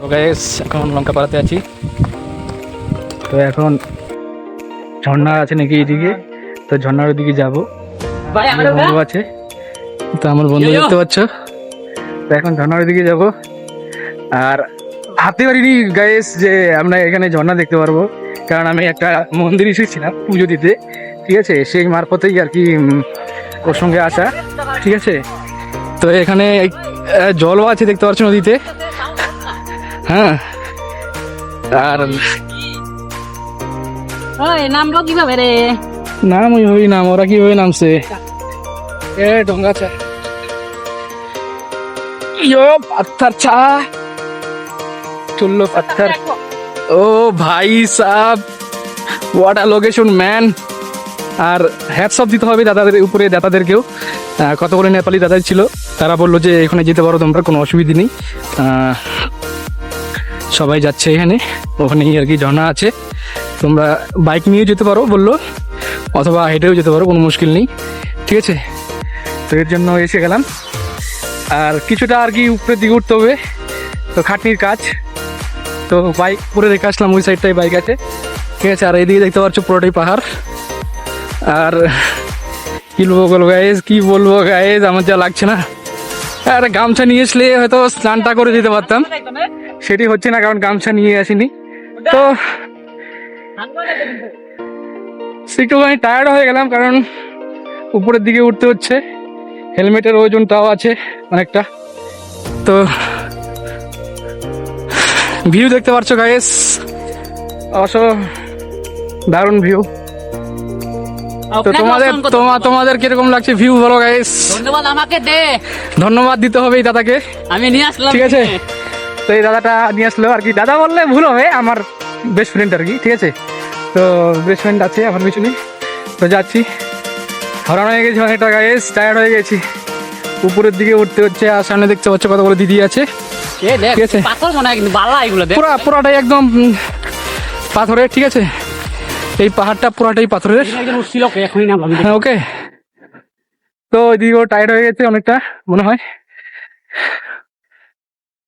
তো গাইস এখন লঙ্কা পাড়াতে আছি। তো এখন ঝর্ণা আছে নাকি এদিকে, তো ঝর্ণার ওদিকে যাবো। বন্ধু আছে, তো আমার বন্ধু দেখতে পাচ্ছ। তো এখন ঝর্ণার ওদিকে যাবো। আর ভাবতে পারিনি গাইস যে আমরা এখানে ঝর্ণা দেখতে পারবো, কারণ আমি একটা মন্দির এসেছিলাম পুজো দিতে, ঠিক আছে, সেই মারফতেই আর কি ওর সঙ্গে আসা, ঠিক আছে। তো এখানে জলও আছে দেখতে পাচ্ছ নদীতে, হ্যাঁ। আর নামলো কিভাবে রে? নাম ওই নাম, ওরা কিভাবে নামছে? এ ডোঙ্গা চা, ইয়ো পাথর চা, চুল্লো পাথর। ও ভাই সাব, হোয়াট আ লোকেশন ম্যান। আর হ্যাটস অফ দিতে হবে দাদাদের উপরে, দাদাদেরকেও। কতগুলো নেপালি দাদা ছিল, তারা বললো যে এখানে যেতে পারো তোমরা, কোনো অসুবিধা নেই। সবাই যাচ্ছে এখানে, ওখানেই আর কি ঝর্ণা আছে, তোমরা বাইক নিয়েও যেতে পারো বললো, অথবা হেঁটেও যেতে পারো, কোনো মুশকিল নেই, ঠিক আছে। তো এর জন্য এসে গেলাম। আর কিছুটা আর কি উপরের দিকে উঠতে হবে, তো খাটনির কাজ। তো বাইক পুরে রেখে আসলাম, ওই সাইডটাই বাইক আছে, ঠিক আছে। আর এইদিকে দেখতে পাচ্ছ পুরোটাই পাহাড়। আর কি বলবো গাইজ, আমার যা লাগছে না। আর গামছা নিয়ে আসলে হয়তো স্নানটা করে দিতে পারতাম, সেটি হচ্ছে না কারণ গামছা নিয়ে আসিনি। তো একটুখানি টায়ার্ড হয়ে গেলাম, কারণ উপরের দিকে উঠতে হচ্ছে, হেলমেটের ওজনটাও আছে অনেকটা। তো ভিউ দেখতে পাচ্ছ গাইস, দারুণ ভিউ। তো তোমাদের কিরকম লাগছে ভিউ বলো গাইস? ধন্যবাদ আমাকে দে, ধন্যবাদ দিতে হবে এই দাদাকে, আমি নিয়ে আসলাম, ঠিক আছে। তো এই দাদাটা নিয়ে আসলো আর কি, দাদা বললে ভুল হবে, আমার বেস্ট ফ্রেন্ড আর কি, ঠিক আছে। তো বেস্ট ফ্রেন্ড আছে আমার পিছনে। তো যাচ্ছি, হরান হয়ে গেছি অনেকটা গাইস, টায়ার্ড হয়ে গেছি, উপরের দিকে উঠতে হচ্ছে। আর সামনে দেখতে পাচ্ছ কতগুলো দিদি আছে, ঠিক আছে। পাথর মনে হয় কিন্তু বালা এগুলো, পুরাটাই একদম পাথরের, ঠিক আছে। এই পাহাড়টা পুরাটাই পাথরের, হ্যাঁ ওকে। তো ওইদিকেও টায়ার্ড হয়ে গেছে অনেকটা মনে হয়।